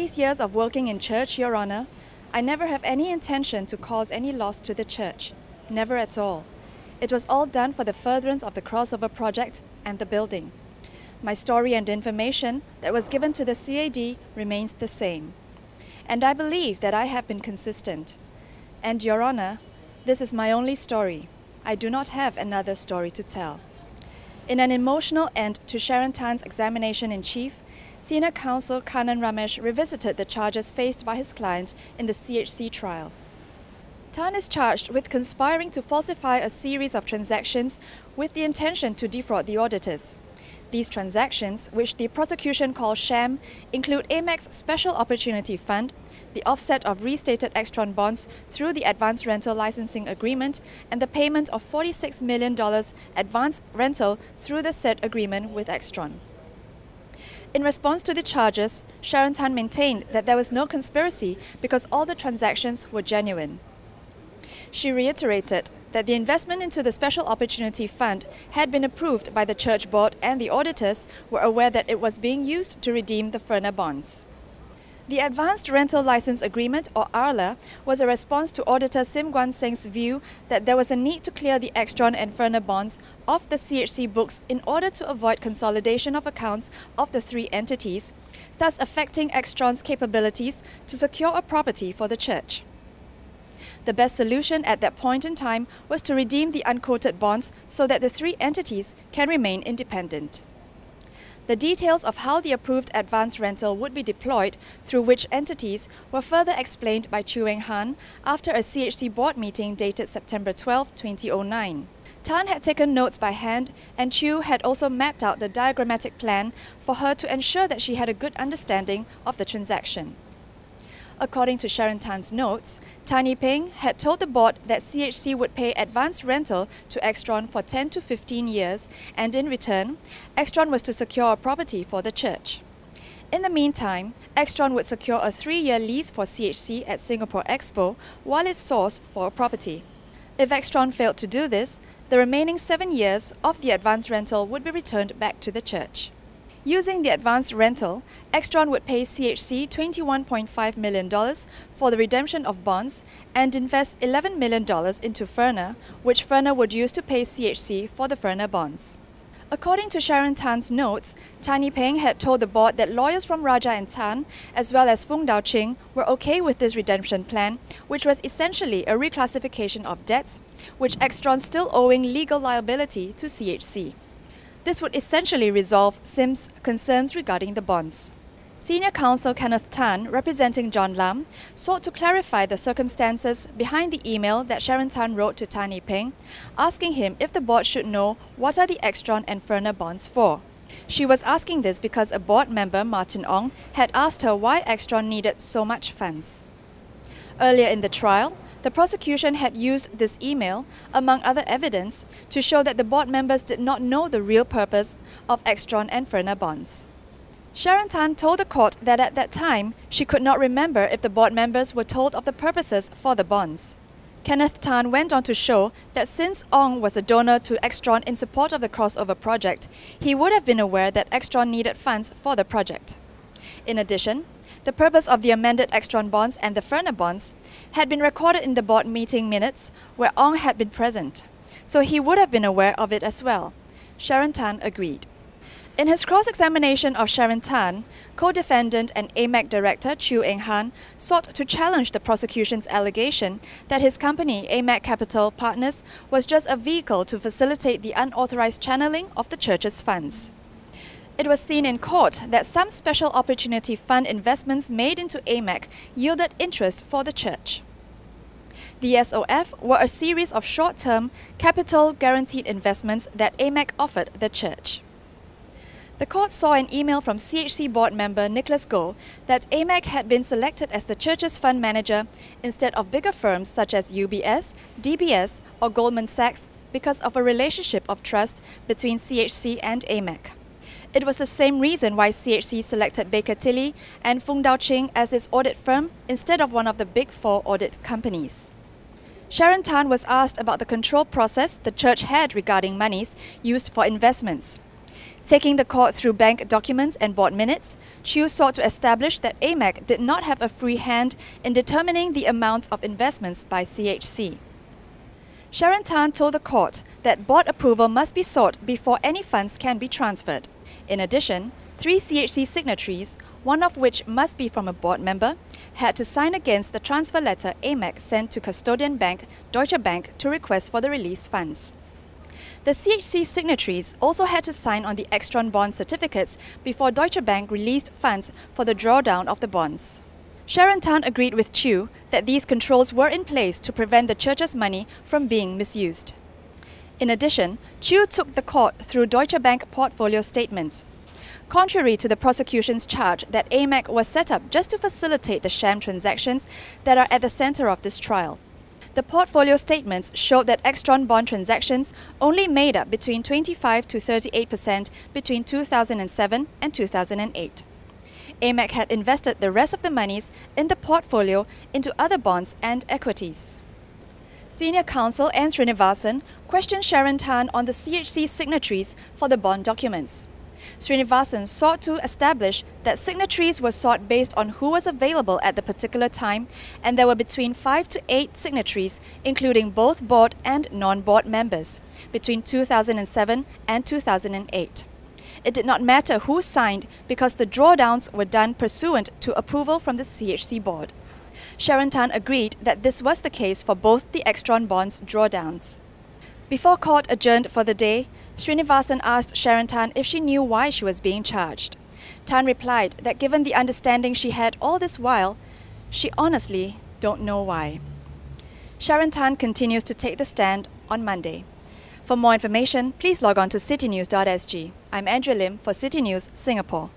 these years of working in church, Your Honour, I never have any intention to cause any loss to the church. Never at all. It was all done for the furtherance of the crossover project and the building. My story and information that was given to the CAD remains the same. And I believe that I have been consistent. And Your Honour, this is my only story. I do not have another story to tell. In an emotional end to Sharon Tan's examination-in-chief, Senior Counsel Kannan Ramesh revisited the charges faced by his client in the CHC trial. Tan is charged with conspiring to falsify a series of transactions with the intention to defraud the auditors. These transactions, which the prosecution calls sham, include AMAC's Special Opportunity Fund, the offset of restated Extron bonds through the advance rental licensing agreement, and the payment of $46 million advance rental through the said agreement with Extron. In response to the charges, Sharon Tan maintained that there was no conspiracy because all the transactions were genuine. She reiterated that the investment into the Special Opportunity Fund had been approved by the church board and the auditors were aware that it was being used to redeem the Ferner bonds. The Advanced Rental License Agreement, or ARLA, was a response to Auditor Sim Guan Seng's view that there was a need to clear the Extron and Ferner bonds off the CHC books in order to avoid consolidation of accounts of the three entities, thus affecting Extron's capabilities to secure a property for the church. The best solution at that point in time was to redeem the unquoted bonds so that the three entities can remain independent. The details of how the approved advance rental would be deployed through which entities were further explained by Chu Eng Han after a CHC board meeting dated September 12, 2009. Tan had taken notes by hand and Chu had also mapped out the diagrammatic plan for her to ensure that she had a good understanding of the transaction. According to Sharon Tan's notes, Tan Yee-Peng had told the board that CHC would pay advance rental to Extron for 10 to 15 years and in return, Extron was to secure a property for the church. In the meantime, Extron would secure a 3-year lease for CHC at Singapore Expo while it sourced for a property. If Extron failed to do this, the remaining 7 years of the advance rental would be returned back to the church. Using the advance rental, Extron would pay CHC $21.5 million for the redemption of bonds and invest $11 million into Ferner, which Ferner would use to pay CHC for the Ferner bonds. According to Sharon Tan's notes, Tan Yee-Peng had told the board that lawyers from Raja and Tan, as well as Fung Dao Ching, were okay with this redemption plan, which was essentially a reclassification of debts, which Extron still owing legal liability to CHC. This would essentially resolve Sim's concerns regarding the bonds. Senior Counsel Kenneth Tan, representing John Lam, sought to clarify the circumstances behind the email that Sharon Tan wrote to Tan Yee-Peng, asking him if the board should know what are the Extron and Ferner bonds for. She was asking this because a board member, Martin Ong, had asked her why Extron needed so much funds. Earlier in the trial, the prosecution had used this email, among other evidence, to show that the board members did not know the real purpose of Extron and Ferner bonds. Sharon Tan told the court that at that time, she could not remember if the board members were told of the purposes for the bonds. Kenneth Tan went on to show that since Ong was a donor to Extron in support of the crossover project, he would have been aware that Extron needed funds for the project. In addition, the purpose of the amended Extron bonds and the Ferner bonds had been recorded in the board meeting minutes where Ong had been present, so he would have been aware of it as well. Sharon Tan agreed. In his cross-examination of Sharon Tan, co-defendant and AMAC director Chu Eng Han sought to challenge the prosecution's allegation that his company, ACH Capital Partners, was just a vehicle to facilitate the unauthorized channeling of the church's funds. It was seen in court that some Special Opportunity Fund investments made into AMAC yielded interest for the church. The SOF were a series of short-term, capital-guaranteed investments that AMAC offered the church. The court saw an email from CHC board member Nicholas Goh that AMAC had been selected as the church's fund manager instead of bigger firms such as UBS, DBS or Goldman Sachs because of a relationship of trust between CHC and AMAC. It was the same reason why CHC selected Baker Tilly and Fung Dao Ching as its audit firm instead of one of the Big Four audit companies. Sharon Tan was asked about the control process the church had regarding monies used for investments. Taking the court through bank documents and board minutes, Chew sought to establish that AMAC did not have a free hand in determining the amounts of investments by CHC. Sharon Tan told the court that board approval must be sought before any funds can be transferred. In addition, 3 CHC signatories, one of which must be from a board member, had to sign against the transfer letter AMAC sent to custodian bank Deutsche Bank to request for the released funds. The CHC signatories also had to sign on the Extron bond certificates before Deutsche Bank released funds for the drawdown of the bonds. Sharon Tan agreed with Chew that these controls were in place to prevent the church's money from being misused. In addition, Chew took the court through Deutsche Bank portfolio statements. Contrary to the prosecution's charge that AMAC was set up just to facilitate the sham transactions that are at the center of this trial, the portfolio statements showed that Extron bond transactions only made up between 25 to 38% between 2007 and 2008. AMAC had invested the rest of the monies in the portfolio into other bonds and equities. Senior counsel Anne Srinivasan questioned Sharon Tan on the CHC signatories for the bond documents. Srinivasan sought to establish that signatories were sought based on who was available at the particular time, and there were between 5 to 8 signatories, including both board and non-board members, between 2007 and 2008. It did not matter who signed because the drawdowns were done pursuant to approval from the CHC board. Sharon Tan agreed that this was the case for both the Extron bonds drawdowns. Before court adjourned for the day, Srinivasan asked Sharon Tan if she knew why she was being charged. Tan replied that given the understanding she had all this while, she honestly don't know why. Sharon Tan continues to take the stand on Monday. For more information, please log on to citynews.sg. I'm Andrea Lim for City News, Singapore.